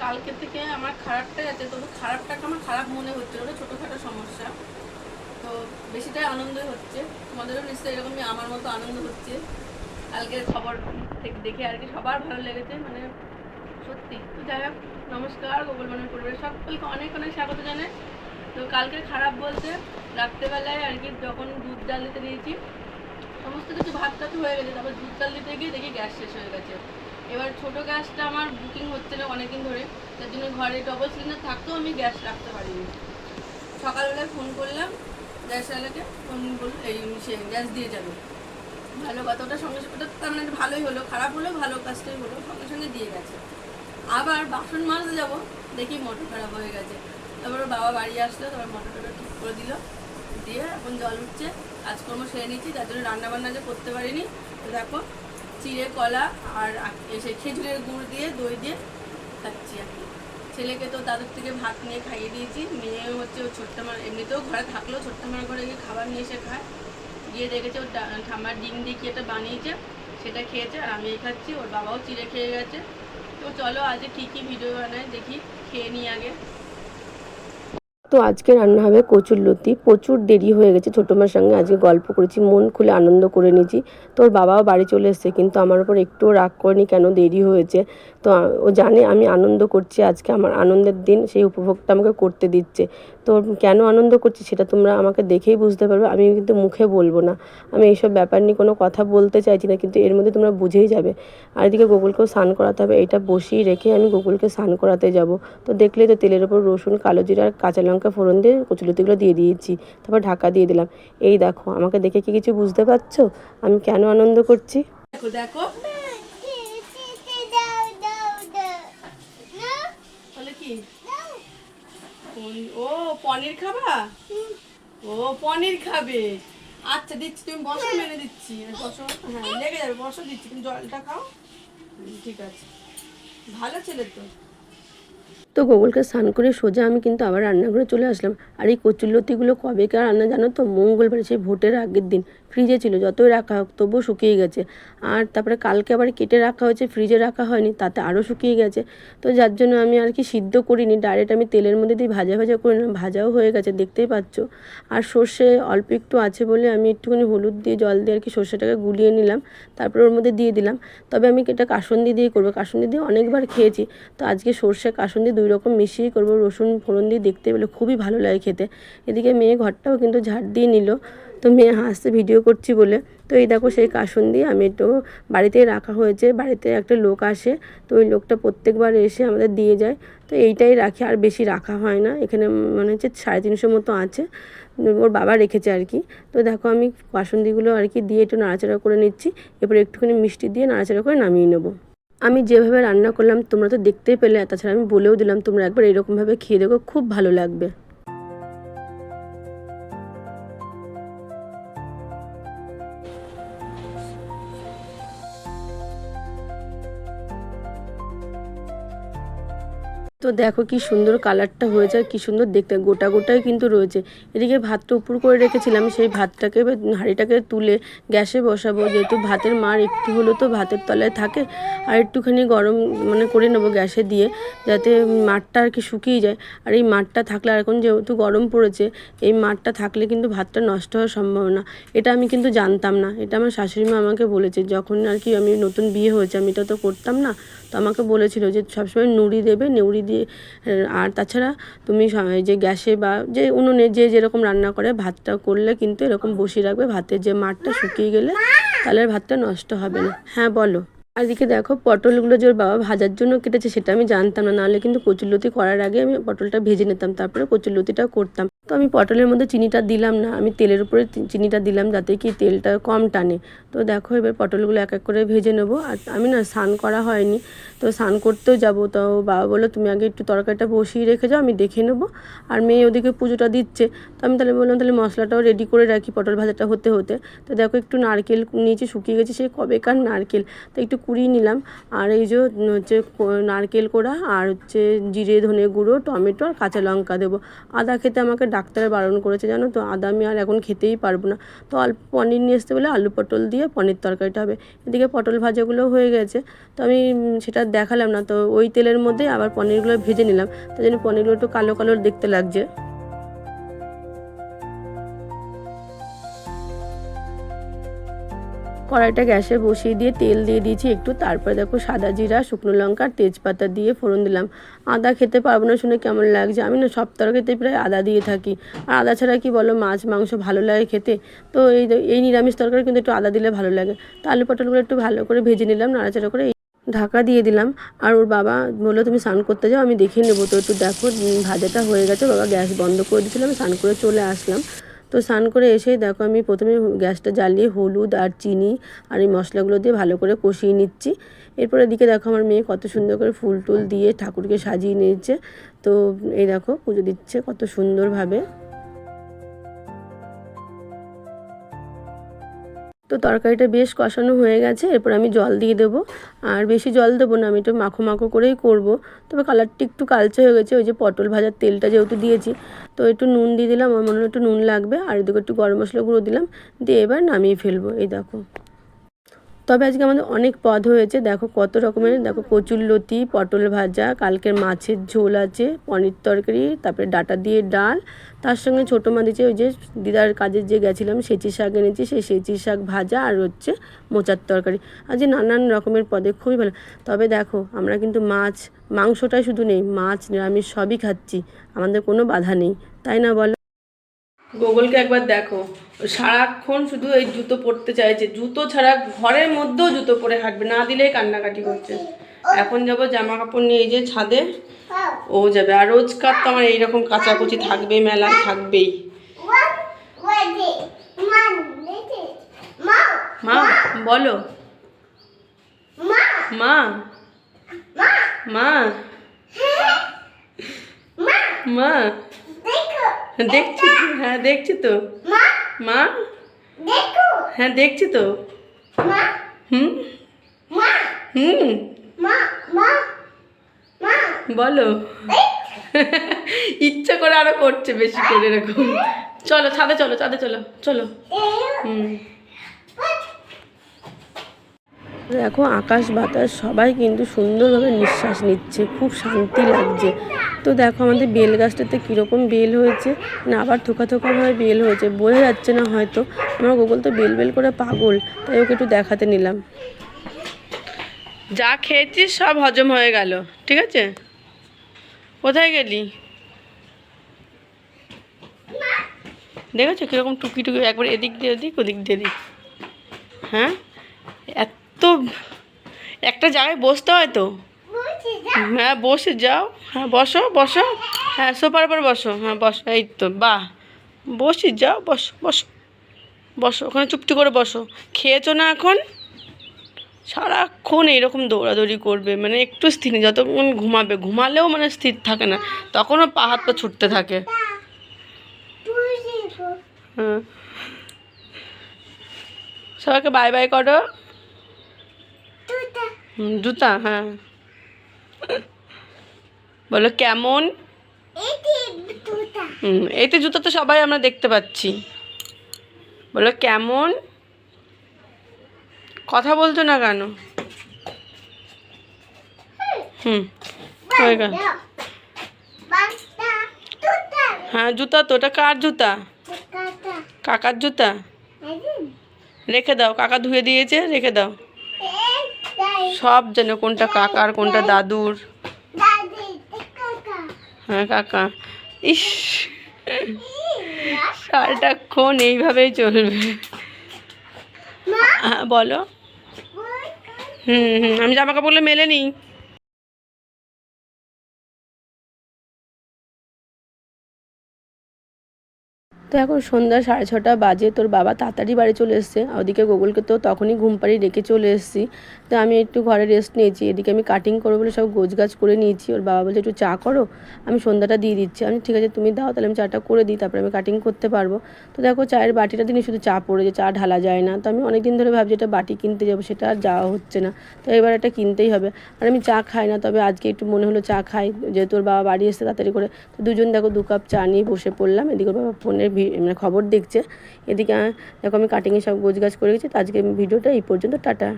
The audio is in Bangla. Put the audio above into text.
কালকে থেকে আমার খারাপটাই আছে, তবে খারাপটাকে আমার খারাপ মনে হচ্ছে, ওটা ছোটোখাটো সমস্যা। তো বেশিটাই আনন্দই হচ্ছে, তোমাদেরও নিশ্চয়ই এরকমই আমার মতো আনন্দ হচ্ছে। কালকের খবর দেখে আর কি সবার ভালো লেগেছে, মানে সত্যি। তো যাই হোক, নমস্কার, গোপাল বনের পরিবারের সকলকে অনেক অনেক স্বাগত জানাই। তো কালকে খারাপ বলতে রাত্রেবেলায় আর কি যখন দুধ জাল দিতে দিয়েছি, সমস্ত কিছু ভাত টাত হয়ে গেছে, তারপর দুধ জাল দিতে গিয়ে দেখি গ্যাস শেষ হয়ে গেছে। এবার ছোটো গ্যাসটা আমার বুকিং হচ্ছে না অনেকদিন ধরে, তার জন্য ঘরে ডবল সিলিন্ডার থাকতেও আমি গ্যাস রাখতে পারিনি। সকালবেলায় ফোন করলাম গ্যাসওয়ালাকে, ফোন বলল এই সে গ্যাস দিয়ে যাবে। ভালো কথা, ওটা সঙ্গে সঙ্গে তার মানে ভালোই হলো, খারাপ হলেও ভালো কাজটাই হলো, সঙ্গে সঙ্গে দিয়ে গেছে। আবার বাসন মাজতে যাবো, দেখি মোটর খারাপ হয়ে গেছে। তারপরে বাবা বাড়ি আসলো, তারপর মোটরটা ঠিক করে দিল, দিয়ে এখন জল উঠছে, কাজকর্ম সেরে নিচ্ছি, তার জন্য রান্নাবান্না যে করতে পারিনি। তো দেখো চিড়ে কলা আর এসে খেজুরের গুড় দিয়ে দই দিয়ে খাচ্ছি আর কি। ছেলেকে তো দাদুর থেকে ভাত নিয়ে খাইয়ে দিয়েছি, মেয়ে হচ্ছে ওর ছোট্ট মার এমনিতেও ঘরে থাকলেও ছোট্ট মার ঘরে গিয়ে খাবার নিয়ে এসে খায়, গিয়ে দেখেছে ওর ঠাম্মার ডিম দিয়ে কি একটা বানিয়েছে, সেটা খেয়েছে, আর আমি খাচ্ছি, ওর বাবাও চিড়ে খেয়ে গেছে। তো চলো আজকে কী কী ভিডিও বানায় দেখি, খেয়ে নিই আগে। তো আজকে রান্না হবে কচুরলতি। প্রচুর দেরি হয়ে গেছে, ছোটো মার সঙ্গে আজকে গল্প করেছি, মন খুলে আনন্দ করে নিয়েছি। তোর বাবাও বাড়ি চলে এসছে, কিন্তু আমার উপর একটুও রাগ করেনি কেন দেরি হয়েছে। তো ও জানে আমি আনন্দ করছি, আজকে আমার আনন্দের দিন, সেই উপভোগটা আমাকে করতে দিচ্ছে। তো কেন আনন্দ করছি সেটা তোমরা আমাকে দেখেই বুঝতে পারবে, আমি কিন্তু মুখে বলবো না। আমি এইসব ব্যাপার নিয়ে কোনো কথা বলতে চাইছি না, কিন্তু এর মধ্যে তোমরা বুঝেই যাবে। আর এদিকে গোকুলকেও স্নান করাতে হবে, এটা বসিয়ে রেখে আমি গোকুলকে স্নান করাতে যাব। তো দেখলেই তো তেলের ওপর রসুন, কালো জিরা আর কাঁচা লঙ্কা ফোড়ন দিয়ে কচুলতিগুলো দিয়ে দিয়েছি, তারপর ঢাকা দিয়ে দিলাম। এই দেখো, আমাকে দেখে কি কিছু বুঝতে পারছো আমি কেন আনন্দ করছি? দেখো দেখো তাহলে কি ও পনির খাবা? ও পনির খাবে, আচ্ছা দিচ্ছি, তুমি বসো, মেনে দিচ্ছি, বসো, হ্যাঁ লেগে যাবে, বসো দিচ্ছি, তুমি জলটা খাও। ঠিক আছে, ভালো ছেলে তো। তো গোকুলকে স্নান করে সোজা আমি কিন্তু আবার রান্নাঘরে চলে আসলাম। আর এই কচুরলতিগুলো কবেকার রান্না জানো তো? মঙ্গলবারে, সেই ভোটের আগের দিন ফ্রিজে ছিল, যতই রাখা হোক তবুও শুকিয়ে গেছে। আর তারপরে কালকে আবার কেটে রাখা হয়েছে, ফ্রিজে রাখা হয়নি, তাতে আরও শুকিয়ে গেছে। তো যার জন্য আমি আর কি সিদ্ধ করিনি, ডাইরেক্ট আমি তেলের মধ্যে দিয়ে ভাজা ভাজা করে নিলাম, ভাজাও হয়ে গেছে দেখতেই পাচ্ছ। আর সর্ষে অল্প একটু আছে বলে আমি একটুখানি হলুদ দিয়ে জল দিয়ে আর কি সর্ষেটাকে গুলিয়ে নিলাম, তারপরে ওর মধ্যে দিয়ে দিলাম। তবে আমি এটা কাসুন্দি দিয়ে করবো, কাসুন্দি দিয়ে অনেকবার খেয়েছি, তো আজকে সর্ষে কাসুন্দি দুই রকম মিশিয়ে করবো, রসুন ফোড়ন দিয়ে দেখতে পেলে খুবই ভালো লাগে খেতে। এদিকে মেয়ে ঘরটাও কিন্তু ঝাড় দিয়ে নিল, তো মেয়ে হাসতে ভিডিও করছি বলে। তো এই দেখো সেই কাসুন্দি আমি একটু বাড়িতেই রাখা হয়েছে, বাড়িতে একটা লোক আসে, তো ওই লোকটা প্রত্যেকবার এসে আমাদের দিয়ে যায়, তো এইটাই রাখি, আর বেশি রাখা হয় না। এখানে মনে হচ্ছে 350 মতো আছে, ওর বাবা রেখেছে আর কি। তো দেখো আমি কাসুন্দিগুলো আর কি দিয়ে একটু নাড়াচাড়া করে নিচ্ছি, এরপরে একটুখানি মিষ্টি দিয়ে নাড়াচাড়া করে নামিয়ে নেবো। আমি যেভাবে রান্না করলাম তোমরা তো দেখতেই পেলে, তাছাড়া আমি বলেও দিলাম তোমরা একবার এরকমভাবে খেয়ে দেখো, খুব ভালো লাগবে। তো দেখো কি সুন্দর কালারটা হয়েছে, আর কি সুন্দর দেখতে, গোটা গোটাই কিন্তু রয়েছে। এদিকে ভাতটা উপর করে রেখেছিলাম, সেই ভাতটাকে হাঁড়িটাকে তুলে গ্যাসে বসাবো, যেহেতু ভাতের মার একটু হলো তো ভাতের তলায় থাকে, আর একটুখানি গরম মানে করে নেবো গ্যাসে দিয়ে, যাতে মাঠটা আর কি শুকিয়ে যায়। আর এই মাঠটা থাকলে, আর এখন যেহেতু গরম পড়েছে, এই মাঠটা থাকলে কিন্তু ভাতটা নষ্ট হওয়ার সম্ভাবনা। এটা আমি কিন্তু জানতাম না, এটা আমার শাশুড়ি মা আমাকে বলেছে, যখন আর কি আমি নতুন বিয়ে হয়েছে, আমি এটা তো করতাম না। তো আমাকে বলেছিল যে সবসময় নুড়ি দেবে, নেউড়ি দিয়ে। আর তাছাড়া তুমি যে গ্যাসে বা যে উনুনে যে যেরকম রান্না করে ভাতটা করলে কিন্তু এরকম বসিয়ে রাখবে, ভাতের যে মাঠটা শুকিয়ে গেলে তাহলে ভাতটা নষ্ট হবে না। হ্যাঁ বলো। আর এদিকে দেখো পটলগুলো যে ওর বাবা ভাজার জন্য কেটেছে, সেটা আমি জানতাম না, নাহলে কিন্তু কচুরলতি করার আগে আমি পটলটা ভেজে নিতাম, তারপরে কচুরলতিটা করতাম। তো আমি পটলের মধ্যে চিনিটা দিলাম না, আমি তেলের উপরে চিনিটা দিলাম যাতে কি তেলটা কম টানে। তো দেখো এবার পটলগুলো এক এক করে ভেজে নেবো। আর আমি না স্নান করা হয়নি, তো স্নান করতেও যাবো, তো বাবা বললো তুমি আগে একটু তরকারিটা বসিয়ে রেখে যাও, আমি দেখে নেবো। আর মেয়ে ওদিকে পুজোটা দিচ্ছে, তো আমি তাহলে বললাম তাহলে মশলাটাও রেডি করে রাখি পটল ভাজাটা হতে হতে। তো দেখো একটু নারকেল নিয়েছি, শুকিয়ে গেছে সেই কবেকার নারকেল, তো একটু কুড়িয়ে নিলাম। আর এই যে হচ্ছে নারকেল কোড়া, আর হচ্ছে জিরে ধনে গুঁড়ো, টমেটো আর কাঁচা লঙ্কা দেবো। আদা খেতে আমাকে ডাক্তারে বারণ করেছে জানো তো, আদা আমি আর এখন খেতেই পারবো না। তো অল্প পনির নিয়ে আসতে বলে আলু পটল দিয়ে পনির তরকারিটা হবে। এদিকে পটল ভাজাগুলো হয়ে গেছে, তো আমি সেটা দেখালাম না। তো ওই তেলের মধ্যে আবার পনিরগুলো ভেজে নিলাম, তাই জন্য পনিরগুলো একটু কালো কালো দেখতে লাগছে। কড়াইটা গ্যাসে বসিয়ে দিয়ে তেল দিয়ে দিয়েছি একটু, তারপরে দেখো সাদা জিরা, শুকনো লঙ্কা, তেজপাতা দিয়ে ফোড়ন দিলাম। আদা খেতে পারবো না শুনে কেমন লাগছে, আমি না সব তরকারিতেই প্রায় আদা দিয়ে থাকি। আর আদা ছাড়া কি বলো, মাছ মাংস ভালো লাগে খেতে, তো এই নিরামিষ তরকারি কিন্তু একটু আদা দিলে ভালো লাগে। তো আলু পটলগুলো একটু ভালো করে ভেজে নিলাম, নাড়াচাড়া করে ঢাকা দিয়ে দিলাম। আর ওর বাবা বললো তুমি স্নান করতে যাও, আমি দেখে নেবো। তো একটু দেখো ভাজাটা হয়ে গেছে, বাবা গ্যাস বন্ধ করে দিয়েছিলাম, স্নান করে চলে আসলাম। তো স্নান করে এসেই দেখো আমি প্রথমে গ্যাসটা জ্বালিয়ে হলুদ আর চিনি আর এই মশলাগুলো দিয়ে ভালো করে কষিয়ে নিচ্ছি। এরপরে এদিকে দেখো আমার মেয়ে কত সুন্দর করে ফুল টুল দিয়ে ঠাকুরকে সাজিয়ে নিয়েছে। তো এই দেখো পুজো দিচ্ছে কত সুন্দরভাবে। তো তরকারিটা বেশ কষানো হয়ে গেছে, এরপর আমি জল দিয়ে দেবো। আর বেশি জল দেবো না, আমি একটু মাখো মাখো করেই করব। তবে কালারটা একটু কালচে হয়ে গেছে, ওই যে পটল ভাজার তেলটা যেহেতু দিয়েছি। তো একটু নুন দিয়ে দিলাম, আমার মনে হয় একটু নুন লাগবে। আর এদিকে একটু গরম মশলা গুঁড়ো দিলাম, দিয়ে এবার নামিয়ে ফেলবো। এই দেখো, তবে আজকে আমাদের অনেক পদ হয়েছে, দেখো কত রকমের। দেখো কচুরলতি, পটল ভাজা, কালকের মাছের ঝোল আছে, পনির তরকারি, তারপরে ডাঁটা দিয়ে ডাল, তার সঙ্গে ছোটো মা দিয়েছে ওই যে দিদার কাজে যে গেছিলাম সেচি শাক এনেছি, সেই সেচি শাক ভাজা, আর হচ্ছে মোচার তরকারি। আর যে নানান রকমের পদে খুবই ভালো। তবে দেখো আমরা কিন্তু মাছ মাংসটাই শুধু নেই, মাছ নিরামিষ সবই খাচ্ছি, আমাদের কোনো বাধা নেই, তাই না বলো? গুগলকে একবার দেখো, সারাক্ষণ শুধু এই জুতো পরতে চাইছে, জুতো ছাড়া ঘরের মধ্যেও জুতো পরে হাঁটবে, না দিলেই কান্নাকাটি করছে। এখন যাবো জামা কাপড় নিয়ে, এই যে ছাদে ও যাবে। আর রোজকার তো আমার এইরকম কাচাকুচি থাকবেই, মেলা থাকবেই। মা বলো, মা মা মা দেখছি, হ্যাঁ দেখছি তো মা, হ্যাঁ দেখছি তো। হুম হুম বলো। ইচ্ছা করে আরো করছে বেশি করে এরকম। চলো ছাদে চলো, ছাদে চলো, চলো। হুম, দেখো আকাশ বাতাস সবাই কিন্তু সুন্দরভাবে নিঃশ্বাস নিচ্ছে, খুব শান্তি লাগছে। তো দেখো আমাদের বেল গাছটাতে কীরকম বেল হয়েছে, না আবার থোকা থোকাভাবে বেল হয়েছে, বোঝা যাচ্ছে না হয়তো। আমার গুগল তো বেল বেল করে পাগল, তাই ওকে একটু দেখাতে নিলাম। যা খেয়েছিস সব হজম হয়ে গেল, ঠিক আছে? কোথায় গেলি? দেখেছো কীরকম টুকি টুকি, একবার এদিক দিয়ে ওদিক, ওদিক দিয়ে এদিক। হ্যাঁ, এত একটা জায়গায় বসতে হয় তো। হ্যাঁ বসে যাও, হ্যাঁ বসো বসো, হ্যাঁ সোফার উপর বসো, হ্যাঁ বসো, এই তো বাহ, বসে যাও, বসো বসো বসো, ওখানে চুপটি করে বসো। খেয়েছো না এখন? সারাক্ষণ এইরকম দৌড়াদৌড়ি করবে, মানে একটু স্থির নেই। যতক্ষণ ঘুমাবে, ঘুমালেও মানে স্থির থাকে না, তখনও পা হাত পা ছুটতে থাকে। হ্যাঁ, সবাইকে বাই বাই করো। জুতা, হ্যাঁ বলো কেমন। এই তো জুতো তো সবাই আমরা দেখতে পাচ্ছি। বলো কেমন। কথা বলছো না কেন? হয়ে গেল। হ্যাঁ জুতা তো, ওটা কার জুতা? কাকার জুতা। রেখে দাও, কাকা ধুয়ে দিয়েছে, রেখে দাও। সব জানো কোনটা কাকার কোনটা দাদুর। হ্যাঁ কাকা। ইস, সারাটাক্ষণ এইভাবেই চলবে। হ্যাঁ বলো। আমি জামা কাপড়গুলো মেলে নিই। তো এখন সন্ধ্যা 6:30 বাজে, তোর বাবা তাড়াতাড়ি বাড়ি চলে এসছে। ওদিকে গোগলকে তো তখনই ঘুম পাড়িয়ে রেখে চলে এসেছি। তো আমি একটু ঘরে রেস্ট নিয়েছি। এদিকে আমি কাটিং করবো বলে সব গোছগাছ করে নিয়েছি। ওর বাবা বলছে একটু চা করো, আমি সন্ধ্যাটা দিয়ে দিচ্ছি। আমি ঠিক আছে তুমি দাও, তাহলে আমি চাটা করে দিই, তারপরে আমি কাটিং করতে পারবো। তো দেখো চায়ের বাটিটা দিনে শুধু চা পড়ে, যে চা ঢালা যায় না। তো আমি অনেক দিন ধরে ভাবছি এটা বাটি কিনতে যাবো, সেটা আর যাওয়া হচ্ছে না। তো এবার এটা কিনতেই হবে। আর আমি চা খাই না, তবে আজকে একটু মনে হলো চা খাই, যেহেতু ওর বাবা বাড়ি এসছে তাড়াতাড়ি করে। তো দুজন দেখো 2 কাপ চা নিয়ে বসে পড়লাম। এদিকে ওর বাবা ফোনের মানে খবর দেখছে, এদিকে দেখো আমি কাটিংয়ে সব গোছগাছ করে গেছি। তো আজকে ভিডিওটা এই পর্যন্ত, টাটা।